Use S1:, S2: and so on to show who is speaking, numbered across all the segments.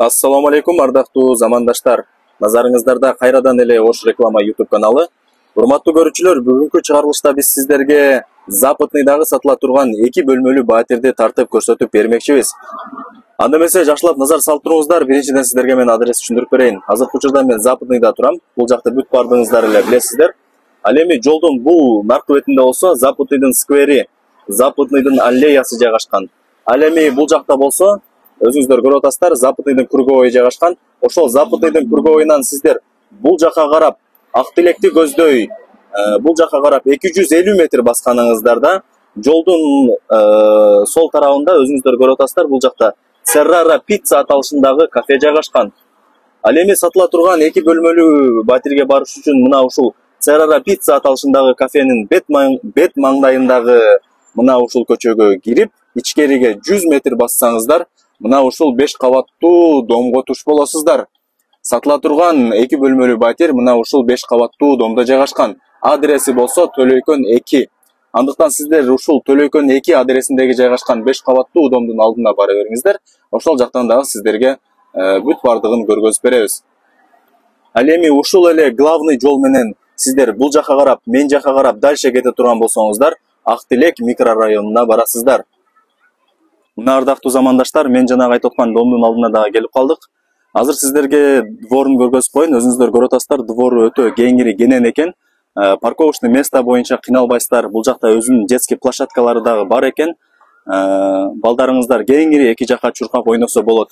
S1: Ассаламу алейкум, ардактуу замандаштар. Назарыңыздарда кайрадан эле Ош реклама YouTube каналы. Урматтуу көрүүчүлөр, бүгүнкү чыгарылышта биз сиздерге Западныйдагы сатыла турган 2 бөлмөлүү батирди тартып көрсөтүп бермекчибиз. Анда эмесе жакшылап назар салып туруңуздар. Биринчиден сиздерге мен адрес түшүндүрүп берейин. Азыркы учурда мен Западныйда турам. Бул жакта бүт бардыгыңыздар эле билесиздер. Ал эми жолдун бул наркы бетинде болсо Западныйдын сквери, Западныйдын аллеясы жайгашкан. Ал эми бул жакта болсо өзүңүздөр көрүп атасыздар, Западныйдын круговой жайгашкан. Ошол Западныйдын круговойнан сиздер бул жака карап Ак Тилекти көздөй, бул жака карап 250 метр басканыңыздарда жолдун сол тарабында өзүңүздөр көрүп атасыздар, бул жакта Serrara Pizza аталышындагы кафе жайгашкан. Ал эми сатыла турган 2 бөлмөлүү батирге барыш үчүн мына ушул Serrara Pizza аталышындагы кафенин бет маңдайындагы мына ушул көчөгө кирип, ичкериге 100 метр бассаңыздар, мына ушул 5 кабаттуу домго туш болосуздар. Сатыла турган 2 бөлмөлүү батир мына ушул 5 кабаттуу домдо жайгашкан. Адреси болсо Төлөйкөн 2. Андыктан сиздер ушул Төлөйкөн 2 адресиндеги жайгашкан 5 кабаттуу домдун алдына бара бериңиздер. Ошол жактан дагы сиздерге бүт бардыгын көргөзүп беребиз. Ал эми ушул эле главный жол менен сиздер бул жака карап, мен жака карап дальше кете турган болсоңуздар, Ак Тилек микрорайонуна барасыздар. Мына ардактуу замандаштар, мен жанагы айтып аткан домдун алдына дагы келип калдык. Азыр сиздерге дворун көргөзүп коеюн. Өзүңүздөр көрүп атасыздар, двору өтө кеңири, кенен экен. Парковочный место боюнча кыйналбайсыздар. Бул жакта өзүнүн детский площадкалары дагы бар экен. Балдарыңыздар кеңири эки жака чуркап ойносо болот.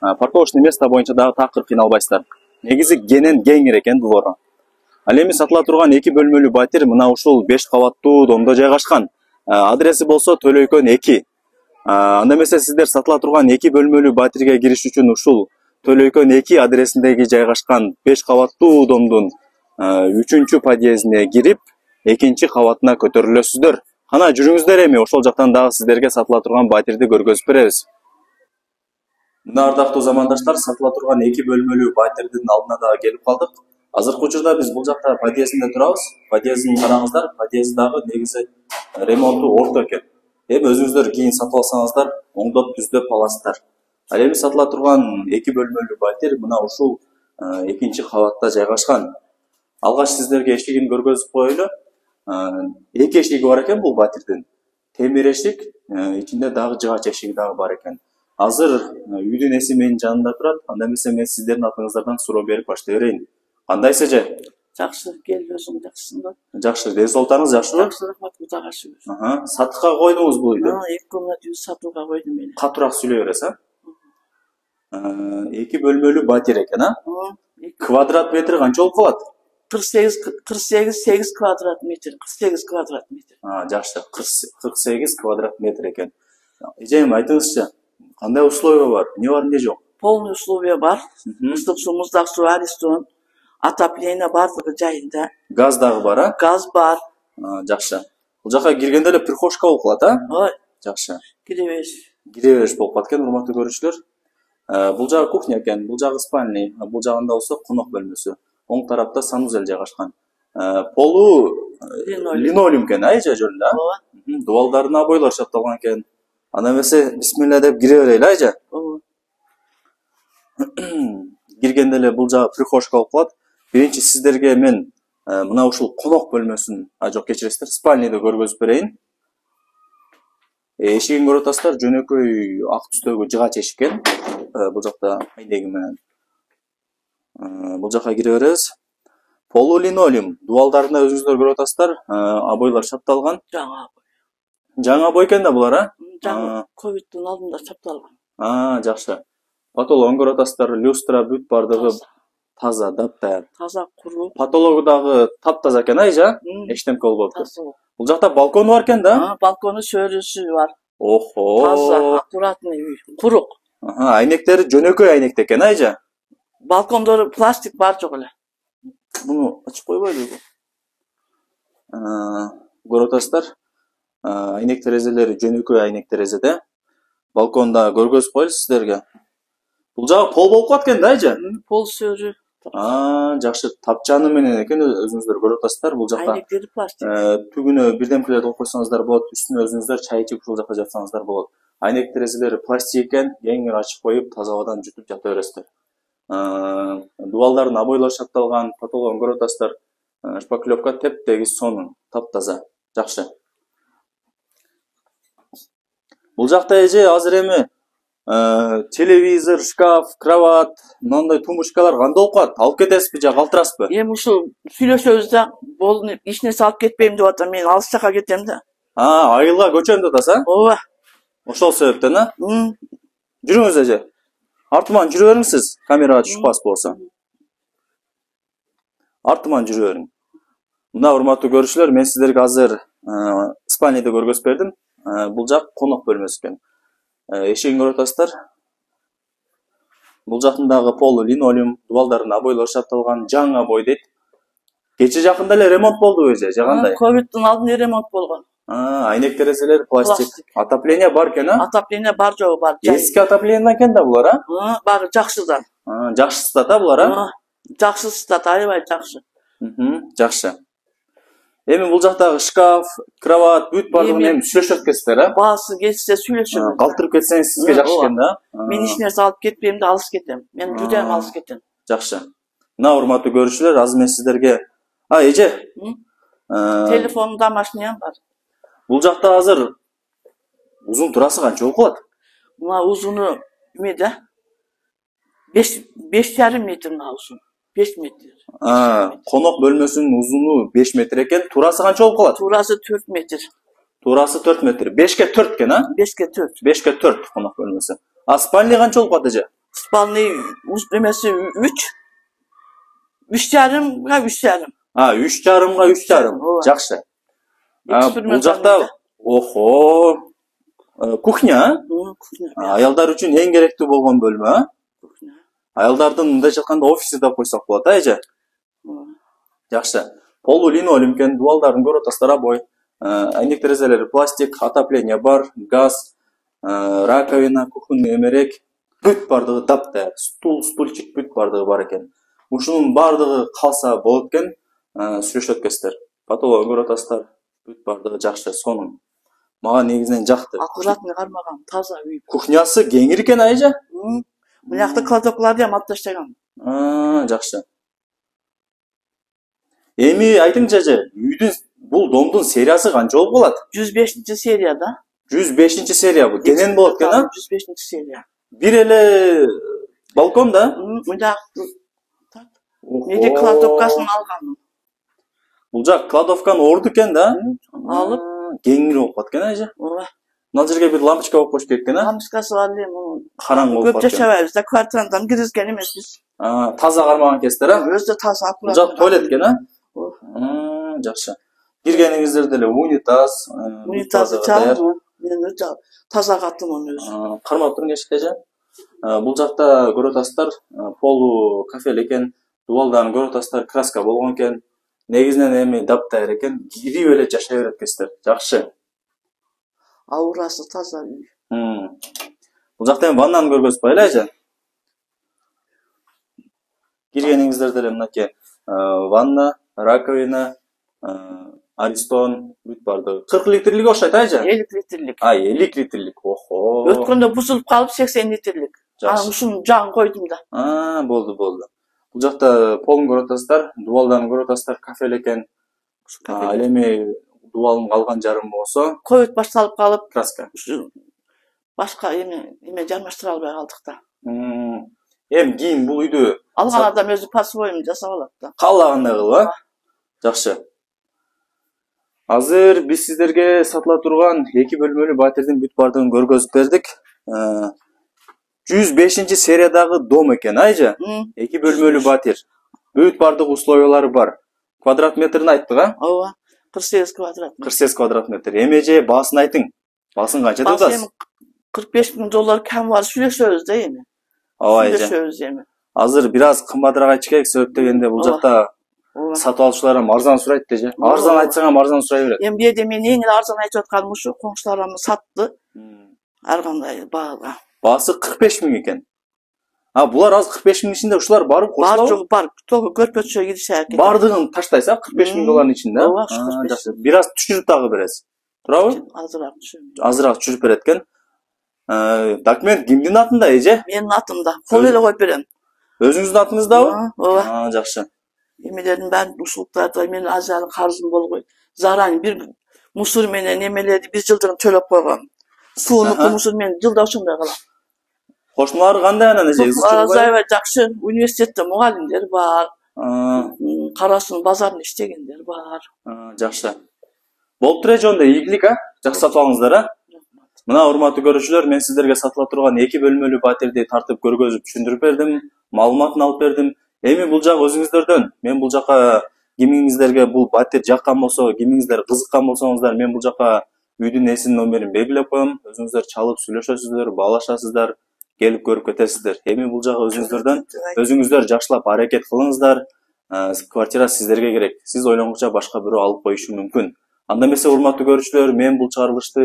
S1: Парковочный место боюнча дагы такыр кыйналбайсыздар. Негизи кенен кеңири экен двору. Ал эми сатыла турган 2 бөлмөлүү батир мына ушул 5 кабаттуу домдо жайгашкан. Адреси болсо Төлөйкөн 2. Анда эмесе сиздер сатыла турган 2 бөлмөлүү батирге кириш үчүн ушул Төлөйкөн 2 адресиндеги жайгашкан 5 кабаттуу домдун 3-чү подъездине кирип, 2-чи кабатына көтөрүлөсүздөр. Кана жүрүңүздөр, эми ошол жактан дагы сиздерге сатыла турган батирди көргөзүп беребиз. Мына ардактуу замандаштар, сатыла турган 2 бөлмөлүү батирдин алдына дагы келип калдык. Азыркы учурда биз бул жакта подъездинде турабыз. Подъездин караңыздар, подъезд дагы негизи ремонту орто экен. Эми өзүңүздөр кийин сатып алсаңыздар, оңдоп түздөп аласыздар. Ал эми сатыла турган 2 бөлмөлүү батир мына ушул 2-чи кабатта жайгашкан. Алгач сиздерге эшигин көргөзүп коелу. 2 эшиги бар экен бул батирдин. Темир эшик, ичинде дагы жыгач эшиги дагы бар экен. Азыр үйдүн эси менин жанымда турат. Анда эмесе мен сиздердин атыңыздардан суроо берип баштай берейин. Кандай эже?
S2: Жакшы, кел өзүң жакшысың да.
S1: Жакшы, ден соолугуңуз жакшыбы?
S2: Жакшы, рахмат, Кудайга шүгүр.
S1: Сатыкка койдуңуз бул үйдү?
S2: 2 комнат үй сатууга койдум мен.
S1: Катуураак сүйлөй бересиз, 2 бөлмөлүү батир экен, Квадрат метри канча болуп калат?
S2: 48 квадрат метр. 48 квадрат метр.
S1: Жакшы, 48 квадрат метр экен. Эжем, айтыңызчы, кандай условия бар? Эмне бар, эмне жок?
S2: Полный условия бар. Ыстык суу, муздак суу, аристон, отопление бардыгы жайында.
S1: Газ дагы бар,
S2: Газ бар.
S1: Жакшы. Бул жака киргенде эле прихожка болуп калат,
S2: Ой,
S1: Жакшы.
S2: киребеш.
S1: Кире болуп калат экен, урматтуу көрүүчүлөр. Бул жагы кухня экен, бул жагы спальный, бул жагында болсо конок бөлмөсү. Оң тарапта санузел жайгашкан. Полу линолеум экен, эже жөнүндө, Дубалдардын обойлор чапталган экен. Анда эмесе бисмилла деп кире берели, эже. Киргенде эле бул жагы прихожка болуп калат. Биринчи сиздерге мен мына ушул конок бөлмөсүн, жок кечиресиздер, спальныйды көргөзүп берейин. Эшигин көрүп атасыздар, жөнөкөй ак түстөгү жыгач эшик экен. Бул жакта айнеги менен. Бул жака кире беребиз. Полу линолеум, дубалдарында өзүңүздөр көрүп атасыздар, обойлор чапталган. Жаңы обой экен да булар,
S2: Жаңы ковидтин алдында чапталган.
S1: Жакшы. Потологун көрүп атасыздар, люстра бүт бардыгы таза, дап-даяр.
S2: Таза, куру.
S1: Потологу дагы таптаза экен, эже? Эчтемке болбопту. Бул жакта балкону бар экен да?
S2: Балкону, сөрүсү бар.
S1: Охо.
S2: Таза, аккуратный үй, курук.
S1: Айнектери жөнөкөй айнекте экен, эже?
S2: Балкондору пластик бар жок эле.
S1: Буну ачып койбойлубу? Көрүп атасыздар, айнек терезелери жөнөкөй айнек терезе. Балконда көргөзүп коелу сиздерге. Бул жагы пол болуп калат экен да, эже?
S2: Пол сөрү.
S1: Жакшы, тапчаны менен экен, өзүңүздөр көрүп атасыздар. Бул жакта
S2: айнектери пластик.
S1: Түгүнө бирдемкелерди коюп койсоңуздар болот, үстүнө өзүңүздөр чай ичип ушул жакта жатсаңыздар болот. Айнек терезелери пластик экен, кеңири ачып коюп, таза абадан жутуп жата бересиздер. Дубалдардын обойлору шатталган, потологун көрүп атасыздар. Шпаклевка теп-тегиз сонун, таптаза, жакшы. Бул жакта эже азыр эми телевизор, шкаф, кровать, мындай тумбочкалар кандай болуп калат? Алып кетесизби же калтырасызбы?
S2: Эми ушул сүйлөшөбүз да, болду эч нерсе алып кетпейм деп атам, мен алыс жака кетем да.
S1: Айылга көчөм деп атасыз,
S2: Ооба.
S1: Ошол себептен, Жүрүңүз эже. Артыман жүрө бериңиз, камерага түшүп болсо. Артыман жүрө бериң. Мына урматтуу көрүүчүлөр, мен сиздерге азыр спальныйды көргөзүп бердим. Бул жак конок бөлмөсү экен. Эшигин көрүп атасыздар. Бул жактындагы полу линолеум, дубалдардын обойлору шапталган, жаңы обой дейт. Кече жакында эле ремонт болду же кандай?
S2: Ковидтин алдында ремонт болгон.
S1: Айнек терезелер пластик. Отопление бар экен,
S2: Отопление бар жок бар.
S1: Эски отопление экен да булар,
S2: Бары жакшы да.
S1: Жакшысы да булар,
S2: Жакшысы да, аябай жакшы.
S1: Жакшы. Эми бул жактагы шкаф, кровать, бүт бардыгын эми сүйлөшөт экенсиздер,
S2: Баасы келсе сүйлөшөбүз.
S1: Калтырып кетсеңиз сизге жакшы экен да.
S2: Мен эч нерсе алып кетпейм да, алыс кетем. Мен жудам алыс кетем.
S1: Жакшы. Мына урматтуу көрүүчүлөр, азыр мен сиздерге эже.
S2: Телефон, домашнийм бар.
S1: Бул жакта азыр узун турасы канча болуп калат?
S2: Мына узуну эмеде 5,5 метр мына узун. 5 метр.
S1: Конок бөлмөсүнүн узуну 5 метр экен, турасы канча болуп калат?
S2: Турасы 4 метр.
S1: Турасы 4 метр. 5ке 4 экен,
S2: 5ке 4.
S1: 5ке 4 конок бөлмөсү. Спальный канча болуп калат эже?
S2: Спальный эмеси 3. 3,5 3,5.
S1: 3,5 3,5. Жакшы. Бул жакта кухня, аялдар үчүн эң керектүү болгон бөлмө, Аялдардын мындай жатканда офиси деп койсок болот, эже? Жакшы. Полу линолеум экен, дубалдарын көрүп атасыздар, обой. Айнек терезелери пластик, отопление бар, газ, раковина, кухонный эмерек, бүт бардыгы дапта, стульчик бүт бардыгы бар экен. Ушунун бардыгы калса болот экен, сүйлөшөт экенсиздер. Потологун көрүп атасыздар, бүт бардыгы жакшы, сонун. Мага негизинен жакты.
S2: Аккуратный кармаган, таза үй.
S1: Кухнясы кеңир экен, эже?
S2: Мынакта кладокларды алып таштаган.
S1: Жакшы. Эми айтыңчы эже, үйдүн бул домдун сериясы канча болуп калат?
S2: 105-серияда.
S1: 105-серия бул. Кенен болот экен,
S2: 105-серия.
S1: Бир эле балкон да?
S2: Мындакты. Неге кладовкасын алган?
S1: Бул жак кладовканы орду экен да?
S2: Алып,
S1: кеңир болуп калат экен, эже? Мына жерге бир лампочка коюп коюш керек экен,
S2: Лампочкасы бар эле, муну
S1: караңгы болуп
S2: көп жашабайбыз да, квартирадан киргизген эмеспиз.
S1: Таза кармаган экенсиздер,
S2: Өзү таза аккуратный.
S1: Бул жак туалет экен, Жакшы. Киргениңиздерде эле
S2: унитазы чак, мен таза каттым аны өзү.
S1: Кармап туруң эшикте, эже. Бул жакта көрүп атасыздар, полу кафель экен, дубалдарын көрүп атасыздар, краска болгон экен. Негизинен эми даптайыр экен, кирип эле жашай берет экенсиздер. Жакшы.
S2: Аурасы таза үй.
S1: Бул жакта эми ваннаны көргөзүп коелу, эже. Киргениңиздерде эле мынакей ванна, раковина, аристон, бүт бардыгы. 40 литрлик окшойт, эже?
S2: 50 литрлик.
S1: 50 литрлик.
S2: Өткөндө бузулуп калып 80 литрлик. Ушунун жагын койдум да.
S1: Болду. Бул жакта полун көрүп атасыздар, дубалдарын көрүп атасыздар, кафель экен. Ал эми дубалдын калган жарымы болсо,
S2: ковид башталып калып,
S1: краска.
S2: Башка эме жармаштыра албай калдык да.
S1: Эми кийин бул үйдү
S2: алган адам өзү по-своему жасап алат да.
S1: Каалагандай кылып, Жакшы. Азыр биз сиздерге сатыла турган 2 бөлмөлүү батирдин бүт бардыгын көргөзүп бердик. 105-сериядагы дом экен, эже? 2 бөлмөлүү батир. Бүт бардык условиялары бар. Квадрат метрин айттык,
S2: Ооба. 48 квадрат.
S1: 48 квадрат метр. Эми эже баасын айтың. Баасын канча деп атасыз?
S2: 45 000 доллар кем бар, сүйлөшөбүз да эми.
S1: Ооба, эже.
S2: Сүйлөшөбүз эми.
S1: Азыр бир аз кымбатыраак айтыш керек, себеп дегенде бул жакта сатып алуучулар арзан сурайт, эже. Арзан айтсаң арзан сурай берет.
S2: Эми бу жерде мен эң эле арзан айтып атканым ушу, коңшуларым сатты. Ар кандай баага.
S1: Баасы 45 000 экен. Булар аз 45 000 ичинде ушулар барып
S2: бар жок бар. Только көрпөчө киришер экен.
S1: Бардыгын таштайсың 45 000 доллардын ичинде. Жакшы. Бир аз түшүрүп дагы бересиз. Туурабы?
S2: Азыраак түшүрүп.
S1: Азыраак түшүрүп берет экен. Документ кимдин атында, эже?
S2: Менин атымда. Кол эле коюп берем.
S1: Өзүңүздүн атыңыздабы?
S2: Ооба.
S1: Жакшы.
S2: Эмелердин баарын ушулуктарды менин ажалы карызым болгой. Заранее бир мусор менен эмелерди 1 жылдыгын төлөп койгом. Суунуку мусор менен жылда ошондой кылам.
S1: Кошуналар кандай анан, эже?
S2: Азайбай жакшы. Университетте мугалимдер бар. Карасунун базарында иштегендер бар.
S1: Жакшы. Болуптур эже, онда ийгилик, жакшы сатып алыңыздар, Мына урматтуу көрүүчүлөр, мен сиздерге сатыла турган 2 бөлмөлүү батирди тартып көргөзүп түшүндүрүп бердим, маалыматын алып бердим. Эми бул жак өзүңүздөрдөн. Мен бул жака кимиңиздерге бул батир жаккан болсо, кимиңиздер кызыккан болсоңуздар, мен бул жака үйдүн эсинин номерин белгилеп коем. Өзүңүздөр чалып сүйлөшөсүздөр, баалашасыздар, келип көрүп кетесиздер. Эми бул жака өзүңүздөрдөн. Өзүңүздөр жакшылап аракет кылыңыздар. Квартира сиздерге керек. Сиз ойлонгуча башка бирөө алып коюшу мүмкүн. Анда эмесе, урматтуу көрүүчүлөр, мен бул чыгарылышты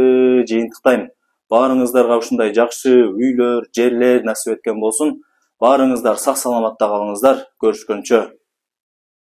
S1: жыйынтыктайм. Баарыңыздарга ушундай жакшы үйлөр, жерлер насип эткен болсун. Баарыңыздар сак саламатта калыңыздар. Көрүшкөнчө.